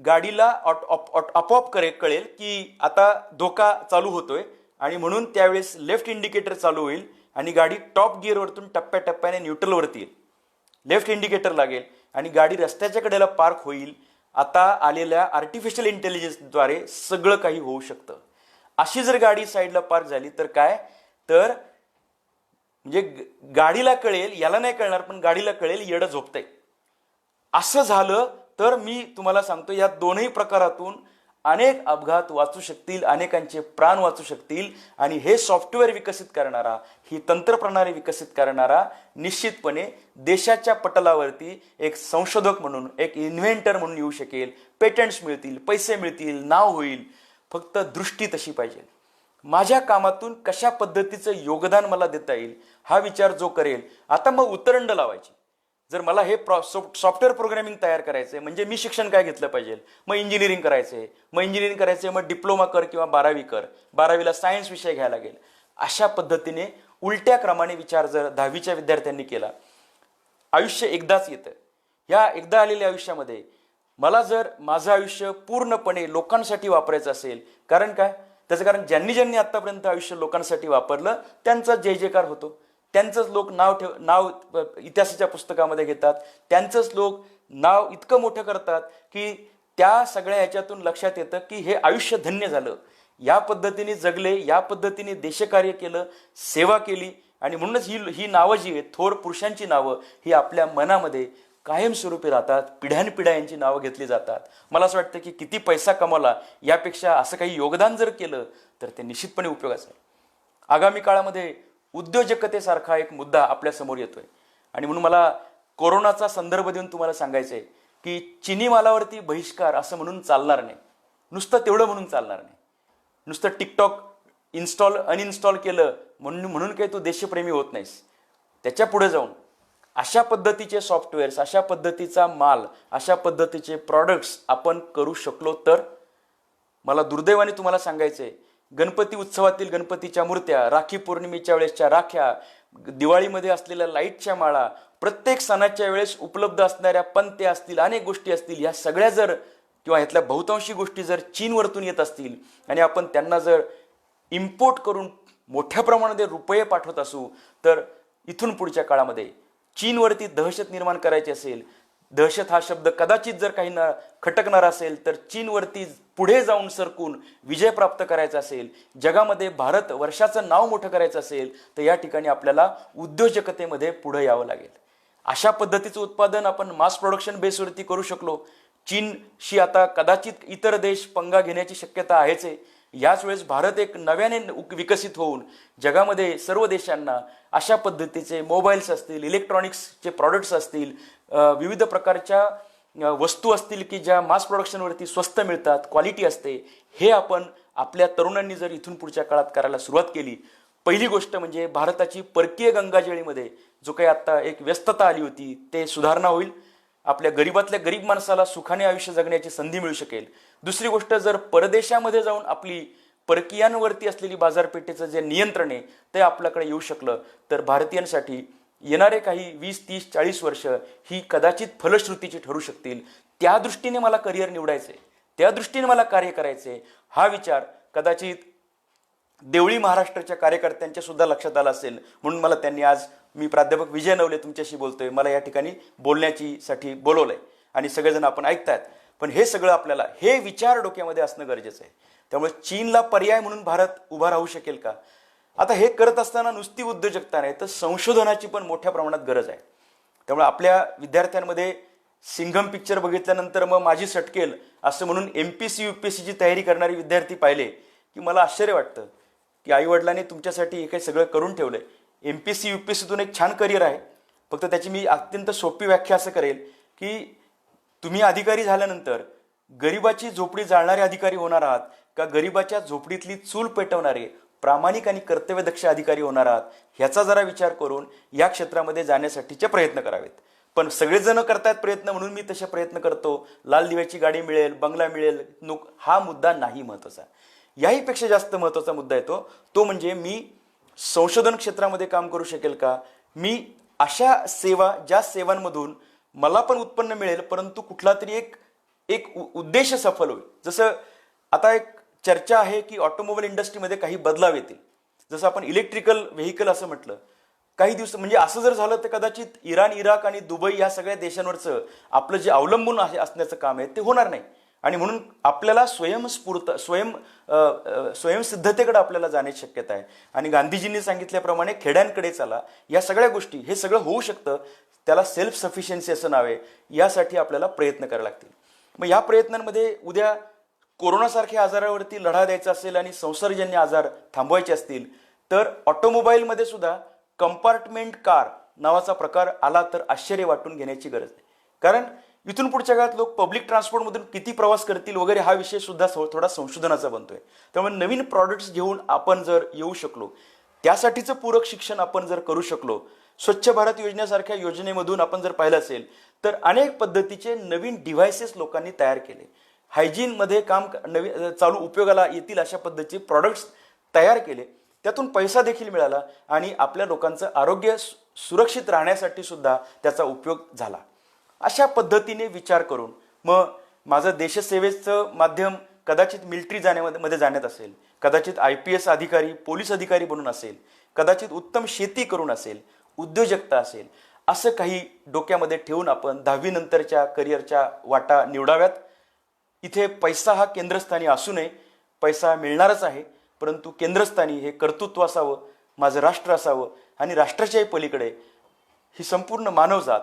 गाडीला आपोआप कळेल की आता धोका चालू होतोय आणि म्हणून त्यावेळेस लेफ्ट इंडिकेटर चालू होईल आणि गाडी टॉप गिअरवरतून टप्प्याटप्प्याने न्यूट्रलवरती येईल. लेफ्ट इंडिकेटर लागेल आणि गाडी रस्त्याच्या कडेला पार्क होईल. आता आलेल्या आर्टिफिशियल इंटेलिजन्सद्वारे सगळं काही होऊ शकतं. अशी जर गाडी साईडला पार्क झाली तर काय, तर म्हणजे गाडीला कळेल, याला नाही कळणार पण गाडीला कळेल येडं झोपतंय. असं झालं तर मी तुम्हाला सांगतो या दोनही प्रकारातून अनेक अपघात वाचू शकतील, अनेकांचे प्राण वाचू शकतील. आणि हे सॉफ्टवेअर विकसित करणारा, ही तंत्रप्रणाली विकसित करणारा निश्चितपणे देशाच्या पटलावरती एक संशोधक म्हणून, एक इन्व्हेंटर म्हणून येऊ शकेल. पेटंट्स मिळतील, पैसे मिळतील, नाव होईल. फक्त दृष्टी तशी पाहिजे. माझ्या कामातून कशा पद्धतीचं योगदान मला देता येईल हा विचार जो करेल. आता मग उतरंड लावायची. जर मला हे सॉफ्टवेअर प्रोग्रामिंग तयार करायचंय म्हणजे मी शिक्षण काय घेतलं पाहिजे, मग इंजिनिअरिंग करायचंय, मग डिप्लोमा कर किंवा 12वी कर, 12वीला सायन्स विषय घ्यायला लागेल. अशा पद्धतीने उलट्या क्रमाने विचार जर 10वीच्या विद्यार्थ्यांनी केला, आयुष्य एकदाच येतं. या एकदा आलेल्या आयुष्यामध्ये मला जर माझं आयुष्य पूर्णपणे लोकांसाठी वापरायचं असेल, कारण काय, त्याचं कारण ज्यांनी ज्यांनी आतापर्यंत आयुष्य लोकांसाठी वापरलं त्यांचाच जय जयकार होतो, त्यांचंच लोक नाव इतिहासाच्या पुस्तकामध्ये घेतात, त्यांचंच लोक नाव इतकं मोठं करतात की त्या सगळ्या ह्याच्यातून लक्षात येतं की हे आयुष्य धन्य झालं, या पद्धतीने जगले, या पद्धतीने देशकार्य केलं, सेवा केली. आणि म्हणूनच ही नावं जी आहेत, थोर पुरुषांची नावं, ही आपल्या मनामध्ये कायमस्वरूपी राहतात. पिढ्यानपिढ्या यांची नावं घेतली जातात. मला असं वाटतं की किती पैसा कमावला यापेक्षा असं काही योगदान जर केलं तर ते निश्चितपणे उपयोगाचं आहे. आगामी काळामध्ये उद्योजकतेसारखा एक मुद्दा आपल्या समोर येतोय आणि म्हणून मला कोरोनाचा संदर्भ देऊन तुम्हाला सांगायचं आहे की चिनी मालावरती बहिष्कार असं म्हणून चालणार नाही, नुसतं तेवढं म्हणून चालणार नाही. नुसतं टिकटॉक अनइन्स्टॉल केलं म्हणून काही तू देशप्रेमी होत नाहीस. त्याच्या पुढे जाऊन अशा पद्धतीचे सॉफ्टवेअर्स, अशा पद्धतीचा माल, अशा पद्धतीचे प्रॉडक्ट्स आपण करू शकलो तर, मला दुर्दैवाने तुम्हाला सांगायचंय, गणपती उत्सवातील गणपतीच्या मूर्त्या, राखी पौर्णिमेच्या वेळेसच्या राख्या, दिवाळीमध्ये असलेल्या लाईटच्या माळा, प्रत्येक सणाच्या वेळेस उपलब्ध असणाऱ्या पंत्या असतील, अनेक गोष्टी असतील, ह्या सगळ्या जर किंवा ह्यातल्या बहुतांशी गोष्टी जर चीनवरतून येत असतील आणि आपण त्यांना जर इम्पोर्ट करून मोठ्या प्रमाणात रुपये पाठवत असू, तर इथून पुढच्या काळामध्ये चीनवरती दहशत निर्माण करायची असेल, दहशत हा शब्द कदाचित जर काही खटकणार असेल, तर चीनवरती पुढे जाऊन सरकून विजय प्राप्त करायचा असेल, जगामध्ये भारत वर्षाचं नाव मोठं करायचं असेल, तर या ठिकाणी आपल्याला उद्योजकतेमध्ये पुढे यावं लागेल. अशा पद्धतीचं उत्पादन आपण मास प्रोडक्शन बेसवरती करू शकलो. चीनशी आता कदाचित इतर देश पंगा घेण्याची शक्यता आहेच आहे. याच वेळेस भारत एक नव्याने विकसित होऊन जगामध्ये सर्व देशांना अशा पद्धतीचे मोबाईल्स असतील, इलेक्ट्रॉनिक्सचे प्रॉडक्ट्स असतील, विविध प्रकारच्या वस्तू असतील की ज्या मास प्रोडक्शनवरती स्वस्त मिळतात, क्वालिटी असते, हे आपण आपल्या तरुणांनी जर इथून पुढच्या काळात करायला सुरुवात केली. पहिली गोष्ट म्हणजे भारताची परकीय गंगाजळीमध्ये जो काही आता एक व्यस्तता आली होती ते सुधारणा होईल. आपल्या गरीबातल्या गरीब माणसाला सुखाने आयुष्य जगण्याची संधी मिळू शकेल. दुसरी गोष्ट, जर परदेशामध्ये जाऊन आपली परकीयांवरती असलेली बाजारपेठेचं जे नियंत्रण आहे ते आपल्याकडे येऊ शकलं तर भारतीयांसाठी येणारे काही 20, 30, 40 वर्ष ही कदाचित फलश्रुतीची ठरू शकतील. त्या दृष्टीने मला करिअर निवडायचंय, त्या दृष्टीने मला कार्य करायचंय, हा विचार कदाचित देवळी महाराष्ट्राच्या कार्यकर्त्यांच्या सुद्धा लक्षात आला असेल. म्हणून मला त्यांनी आज, मी प्राध्यापक विजय नवले तुमच्याशी बोलतोय, मला या ठिकाणी बोलण्याची साठी बोलवलंय आणि सगळेजण आपण ऐकतायत. पण हे सगळं आपल्याला, हे विचार डोक्यामध्ये असणं गरजेचं आहे. त्यामुळे चीनला पर्याय म्हणून भारत उभा राहू शकेल का? आता हे करत असताना नुसती उद्योजकता नाही तर संशोधनाची पण मोठ्या प्रमाणात गरज आहे. त्यामुळे आपल्या विद्यार्थ्यांमध्ये सिंघम पिक्चर बघितल्यानंतर मग माझी सटकेल असं म्हणून MPSC UPSCची तयारी करणारे विद्यार्थी पाहिले की मला आश्चर्य वाटतं की आईवडिलांनी तुमच्यासाठी हे काही सगळं करून ठेवलंय. MPSC UPSCतून एक छान करिअर आहे, फक्त त्याची मी अत्यंत सोपी व्याख्या असं करेल की तुम्ही अधिकारी झाल्यानंतर गरिबाची झोपडी जाळणारे अधिकारी होणार आहात का गरिबाच्या झोपडीतली चूल पेटवणारे प्रामाणिक आणि कर्तव्यदक्ष अधिकारी होणार आहात, ह्याचा जरा विचार करून या क्षेत्रामध्ये जाण्यासाठीचे प्रयत्न करावेत. पण सगळेजण करतायत प्रयत्न म्हणून मी तसे प्रयत्न करतो, लाल दिव्याची गाडी मिळेल, बंगला मिळेल, हा मुद्दा नाही महत्त्वाचा. याहीपेक्षा जास्त महत्त्वाचा मुद्दा येतो तो म्हणजे मी संशोधन क्षेत्रामध्ये काम करू शकेल का, मी अशा सेवा, ज्या सेवांमधून मला पण उत्पन्न मिळेल परंतु कुठला तरी एक उद्देश सफल होईल. जसं आता एक चर्चा आहे की ऑटोमोबाईल इंडस्ट्रीमध्ये काही बदलाव येतील. जसं आपण इलेक्ट्रिकल व्हेकल असं म्हटलं, काही दिवस म्हणजे असं जर झालं तर कदाचित इराण, इराक आणि दुबई या सगळ्या देशांवरचं आपलं जे अवलंबून असण्याचं काम आहे ते होणार नाही. आणि म्हणून आपल्याला स्वयंसिद्धतेकडे आपल्याला जाण्याची शक्यता आहे. आणि गांधीजींनी सांगितल्याप्रमाणे खेड्यांकडे चला, या सगळ्या गोष्टी, हे सगळं होऊ शकतं. त्याला सेल्फ सफिशियन्सी असं नाव आहे. यासाठी आपल्याला प्रयत्न करावे लागतील. मग या प्रयत्नांमध्ये उद्या कोरोनासारख्या आजारावरती लढा द्यायचा असेल आणि संसर्गजन्य आजार थांबवायचे असतील तर ऑटोमोबाईलमध्ये सुद्धा कंपार्टमेंट कार नावाचा प्रकार आला तर आश्चर्य वाटून घेण्याची गरज आहे. कारण इथून पुढच्या काळात लोक पब्लिक ट्रान्सपोर्टमधून किती प्रवास करतील वगैरे हा विषय सुद्धा थोडा संशोधनाचा बनतोय. त्यामुळे नवीन प्रॉडक्ट्स घेऊन आपण जर येऊ शकलो, त्यासाठीचं पूरक शिक्षण आपण जर करू शकलो, स्वच्छ भारत योजनेसारख्या योजनेमधून आपण जर पाहिलं असेल तर अनेक पद्धतीचे नवीन डिव्हायसेस लोकांनी तयार केले. हायजीनमध्ये काम चालू उपयोगाला येतील अशा पद्धतीचे प्रॉडक्ट्स तयार केले. त्यातून पैसा देखील मिळाला आणि आपल्या लोकांचं आरोग्य सुरक्षित राहण्यासाठी सुद्धा त्याचा उपयोग झाला. अशा पद्धतीने विचार करून मग माझं देशसेवेचं माध्यम कदाचित मिलिटरी मध्ये जाण्यात असेल, कदाचित IPS अधिकारी, पोलीस अधिकारी बनून असेल, कदाचित उत्तम शेती करून असेल, उद्योजकता असेल, असं काही डोक्यामध्ये ठेवून आपण 10वी नंतरच्या करिअरच्या वाटा निवडाव्यात. इथे पैसा हा केंद्रस्थानी असू नये. पैसा मिळणारच आहे, परंतु केंद्रस्थानी हे कर्तृत्व असावं, माझं राष्ट्र असावं आणि राष्ट्राच्याही पलीकडे ही संपूर्ण मानवजात,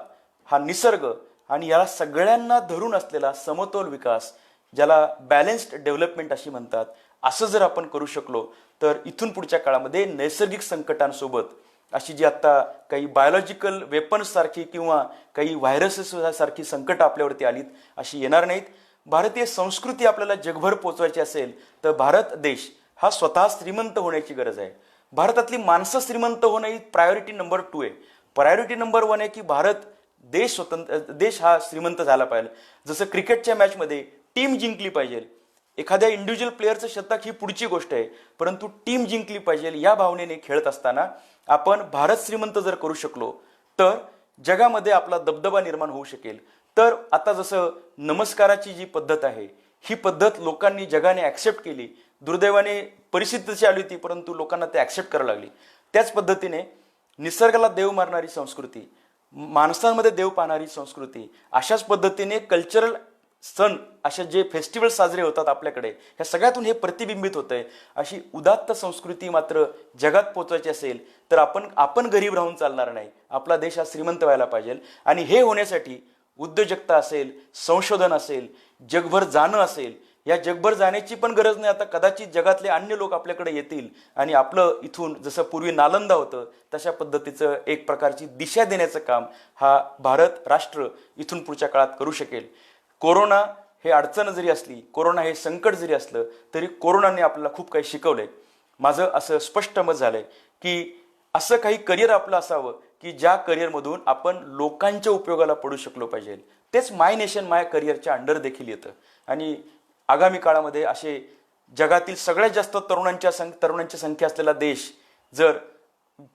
हा निसर्ग आणि या सगळ्यांना धरून असलेला समतोल विकास, ज्याला बॅलन्स्ड डेव्हलपमेंट अशी म्हणतात, असं जर आपण करू शकलो तर इथून पुढच्या काळामध्ये नैसर्गिक संकटांसोबत अशी जी आता काही बायोलॉजिकल वेपन्स सारखी किंवा काही व्हायरसेस सारखी संकट आपल्यावरती आलीत अशी येणार नाहीत. भारतीय संस्कृती आपल्याला जगभर पोचवायची असेल तर भारत देश हा स्वतः श्रीमंत होण्याची गरज आहे. भारतातली माणसं श्रीमंत होणं ही प्रायोरिटी नंबर 2 आहे. प्रायोरिटी नंबर 1 आहे की भारत देश हा श्रीमंत झाला पाहिजे. जसं क्रिकेटच्या मॅचमध्ये टीम जिंकली पाहिजे, एखाद्या इंडिव्हिज्युअल प्लेअरचं शतक ही पुढची गोष्ट आहे, परंतु टीम जिंकली पाहिजे या भावनेने खेळत असताना आपण भारत श्रीमंत जर करू शकलो तर जगामध्ये आपला दबदबा निर्माण होऊ शकेल. तर आता जसं नमस्काराची जी पद्धत आहे, ही पद्धत लोकांनी, जगाने ॲक्सेप्ट केली. दुर्दैवाने परिस्थिती तशी आली होती, परंतु लोकांना ते ॲक्सेप्ट करायला लागली. त्याच पद्धतीने निसर्गाला देव मारणारी संस्कृती, माणसांमध्ये देव पाहणारी संस्कृती, अशाच पद्धतीने कल्चरल सण, असे जे फेस्टिवल साजरे होतात आपल्याकडे, ह्या सगळ्यातून हे प्रतिबिंबित होतंय. अशी उदात्त संस्कृती मात्र जगात पोचवायची असेल तर आपण गरीब राहून चालणार नाही. आपला देश हा श्रीमंत व्हायला पाहिजे आणि हे होण्यासाठी उद्योजकता असेल, संशोधन असेल, जगभर जाणं असेल. या जगभर जाण्याची पण गरज नाही. आता कदाचित जगातले अन्य लोक आपल्याकडे येतील आणि आपलं इथून जसं पूर्वी नालंदा होतं तशा पद्धतीचं एक प्रकारची दिशा देण्याचं काम हा भारत राष्ट्र इथून पुढच्या काळात करू शकेल. कोरोना हे अडचण जरी असली, कोरोना हे संकट जरी असलं तरी कोरोनाने आपल्याला खूप काही शिकवलंय. माझं असं स्पष्ट मत झालंय की असं काही करिअर आपलं असावं की ज्या करिअरमधून आपण लोकांच्या उपयोगाला पडू शकलो पाहिजे. तेच माय नेशन माय करिअरच्या अंडर देखील येतं. आणि आगामी काळामध्ये असे जगातील सगळ्यात जास्त तरुणांची संख्या असलेला देश जर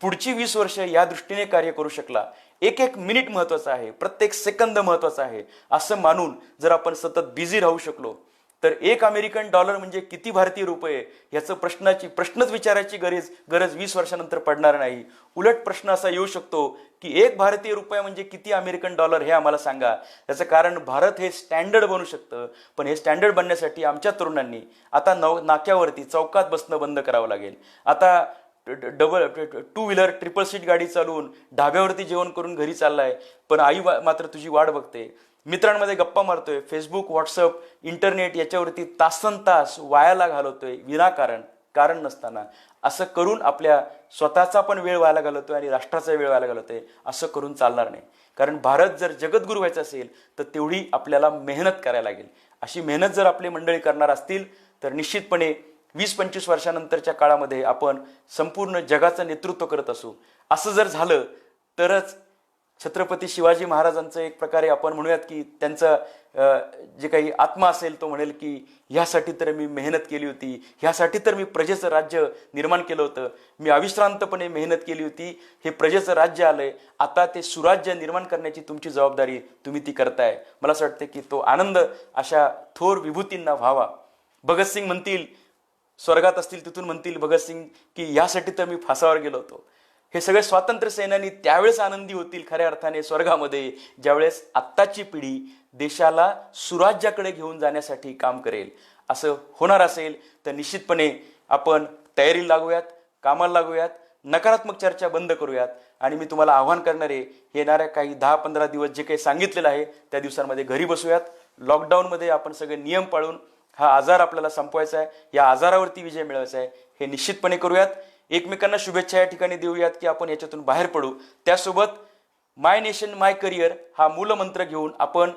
पुढची 20 वर्ष या दृष्टीने कार्य करू शकला, एक एक मिनिट महत्वाचा आहे, प्रत्येक सेकंद महत्वाचा आहे असं मानून जर आपण सतत बिझी राहू शकलो तर $1 अमेरिकन म्हणजे किती भारतीय रुपये याचं प्रश्नच विचारायची गरज 20 वर्षानंतर पडणार नाही. उलट प्रश्न असा येऊ शकतो की $1 भारतीय रुपये म्हणजे किती अमेरिकन डॉलर हे आम्हाला सांगा. त्याचं कारण भारत हे स्टँडर्ड बनू शकतं, पण हे स्टँडर्ड बनण्यासाठी आमच्या तरुणांनी आता नाक्यावरती चौकात बसणं बंद करावं लागेल. आता 2 व्हीलर ट्रिपल सीट गाडी चालवून ढाब्यावरती जेवण करून घरी चाललाय, पण आई मात्र तुझी वाट बघते. मित्रांमध्ये गप्पा मारतोय, फेसबुक, व्हॉट्सअप, इंटरनेट याच्यावरती तासनतास वायाला घालवतोय कारण नसताना. असं करून आपल्या स्वतःचा पण वेळ वायाला घालवतोय आणि राष्ट्राचा वेळ वायाला घालवतोय. असं करून चालणार नाही. कारण भारत जर जगद्गुरू व्हायचं असेल तर तेवढी आपल्याला मेहनत करायला लागेल. अशी मेहनत जर आपली मंडळी करणार असतील तर निश्चितपणे 20-25 वर्षानंतरच्या काळामध्ये आपण संपूर्ण जगाचं नेतृत्व करत असू. असं जर झालं तरच छत्रपती शिवाजी महाराजांचं एक प्रकारे आपण म्हणूयात की त्यांचा जे काही आत्मा असेल तो म्हणेल की ह्यासाठी तर मी मेहनत केली होती, ह्यासाठी तर मी प्रजेचं राज्य निर्माण केलं होतं, मी अविश्रांतपणे मेहनत केली होती, हे प्रजेचं राज्य आलंय, आता ते सुराज्य निर्माण करण्याची तुमची जबाबदारी तुम्ही ती करताय. मला असं वाटतं की तो आनंद अशा थोर विभूतींना व्हावा. भगतसिंग म्हणतील, स्वर्गात असतील तिथून म्हणतील भगतसिंग की यासाठी तर मी फासावर गेलो होतो. हे सगळे स्वातंत्र्य सेनानी त्यावेळेस आनंदी होतील खऱ्या अर्थाने स्वर्गामध्ये, ज्यावेळेस आत्ताची पिढी देशाला सुराज्याकडे घेऊन जाण्यासाठी काम करेल. असं होणार असेल तर निश्चितपणे आपण तयारीला लागूयात, कामाला लागूयात, नकारात्मक चर्चा बंद करूयात. आणि मी तुम्हाला आव्हान करणारे येणाऱ्या काही 10-15 दिवस जे काही सांगितलेलं आहे त्या दिवसांमध्ये घरी बसूयात. लॉकडाऊनमध्ये आपण सगळे नियम पाळून हा आजार आपल्याला संपवायचा आहे, या आजारावरती विजय मिळवायचा आहे, हे निश्चितपणे करूयात. एकमेकांना शुभेच्छा या ठिकाणी देऊयात की आपण याच्यातून बाहेर पडू. त्यासोबत माय नेशन माय करिअर हा मूलमंत्र घेऊन आपण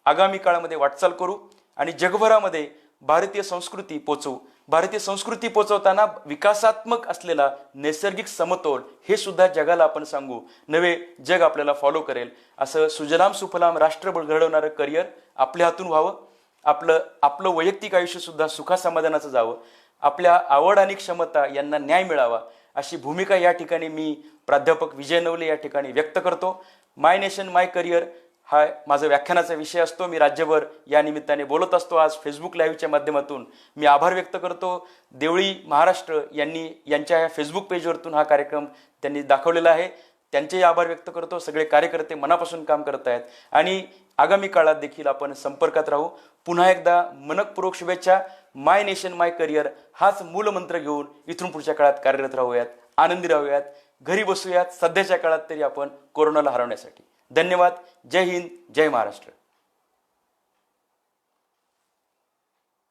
आगामी काळामध्ये वाटचाल करू आणि जगभरामध्ये भारतीय संस्कृती पोचवू. भारतीय संस्कृती पोचवताना विकासात्मक असलेला नैसर्गिक समतोल हे सुद्धा जगाला आपण सांगू. नवे जग आपल्याला फॉलो करेल. असं सुजलाम सुफलाम राष्ट्र घडवणारं करिअर आपल्या हातून व्हावं. आपलं वैयक्तिक आयुष्य सुद्धा सुखासमाधानाचं जावं. आपल्या आवड आणि क्षमता यांना न्याय मिळावा अशी भूमिका या ठिकाणी मी प्राध्यापक विजय नवले या ठिकाणी व्यक्त करतो. माय नेशन माय करिअर हा माझा व्याख्यानाचा विषय असतो. मी राज्यभर या निमित्ताने बोलत असतो. आज फेसबुक लाईव्हच्या माध्यमातून मी आभार व्यक्त करतो. देवळी महाराष्ट्र यांच्या ह्या फेसबुक पेजवरतून हा कार्यक्रम त्यांनी दाखवलेला आहे. त्यांचेही आभार व्यक्त करतो. सगळे कार्यकर्ते मनापासून काम करत आहेत आणि आगामी काळात देखील आपण संपर्कात राहू. पुन्हा एकदा मनपूर्वक शुभेच्छा. माय नेशन माय करिअर हाच मूलमंत्र घेऊन इथून पुढच्या काळात कार्यरत राहूयात, आनंदी राहूयात, घरी बसूयात, सध्याच्या काळात तरी आपण कोरोनाला हरवण्यासाठी. धन्यवाद. जय हिंद, जय महाराष्ट्र.